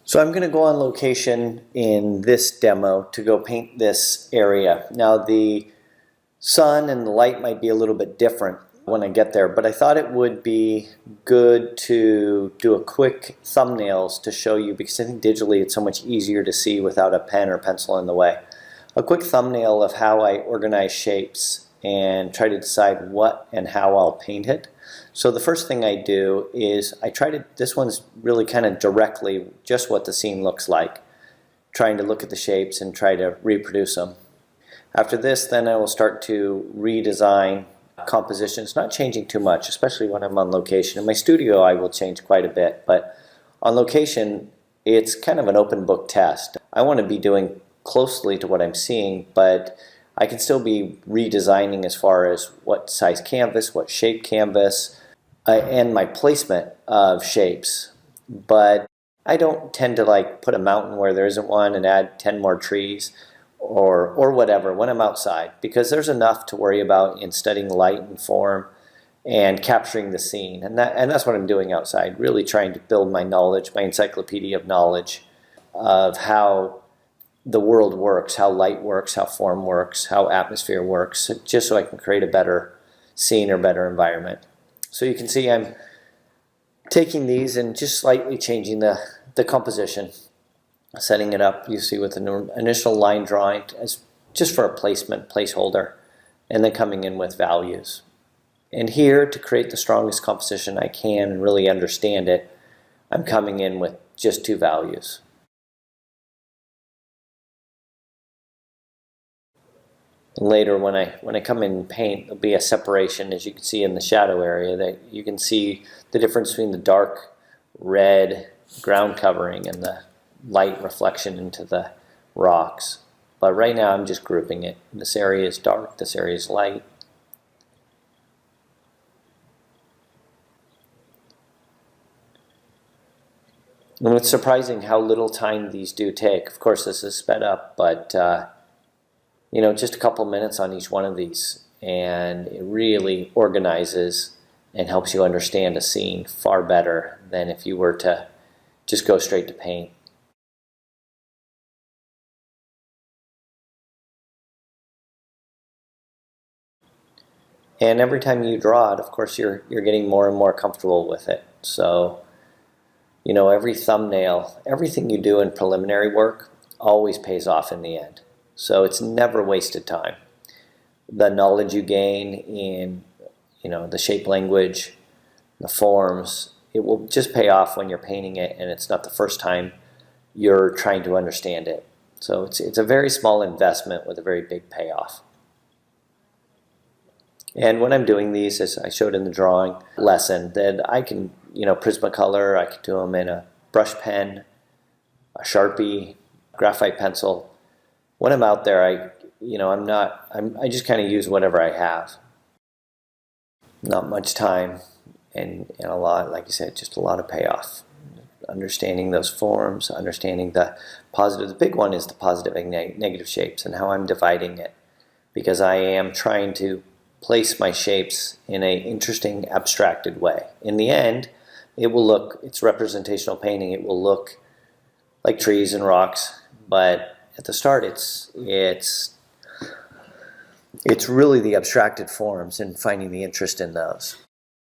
So I'm going to go on location in this demo to go paint this area. Now the sun and the light might be a little bit different when I get there, but I thought it would be good to do a quick thumbnails to show you, because I think digitally it's so much easier to see without a pen or pencil in the way. A quick thumbnail of how I organize shapes and try to decide what and how I'll paint it. So the first thing I do is this one's really kind of directly just what the scene looks like, trying to look at the shapes and try to reproduce them. After this, then I will start to redesign compositions, not changing too much, especially when I'm on location. In my studio I will change quite a bit, but on location it's kind of an open book test. I want to be doing closely to what I'm seeing, but I can still be redesigning as far as what size canvas, what shape canvas, and my placement of shapes. But I don't tend to put a mountain where there isn't one and add 10 more trees or whatever when I'm outside, because there's enough to worry about in studying light and form and capturing the scene. And that's what I'm doing outside, really trying to build my knowledge, my encyclopedia of knowledge of how the world works, how light works, how form works, how atmosphere works, just so I can create a better scene or better environment. So you can see I'm taking these and just slightly changing the composition, setting it up, you see, with an initial line drawing as just for a placeholder, and then coming in with values. And here, to create the strongest composition I can and really understand it, I'm coming in with just 2 values. Later, when I come in and paint, there'll be a separation, as you can see in the shadow area, that you can see the difference between the dark red ground covering and the light reflection into the rocks. But right now I'm just grouping it. This area is dark, this area is light. And it's surprising how little time these do take. Of course, this is sped up, but you know, just a couple minutes on each one of these, and it really organizes and helps you understand a scene far better than if you were to just go straight to paint. And every time you draw it, of course, you're getting more and more comfortable with it. So, you know, every thumbnail, everything you do in preliminary work always pays off in the end. So it's never wasted time. The knowledge you gain in, you know, the shape language, the forms, it will just pay off when you're painting it, and it's not the first time you're trying to understand it. So it's a very small investment with a very big payoff. And when I'm doing these, as I showed in the drawing lesson, that I can, you know, Prismacolor, I can do them in a brush pen, a Sharpie, graphite pencil. When I'm out there, I just kind of use whatever I have. Not much time and a lot, like I said, just a lot of payoff. Understanding those forms, understanding the positive. The big one is the positive and negative shapes and how I'm dividing it, because I am trying to place my shapes in an interesting, abstracted way. In the end, it will look, it's representational painting, it will look like trees and rocks, but at the start it's really the abstracted forms and finding the interest in those.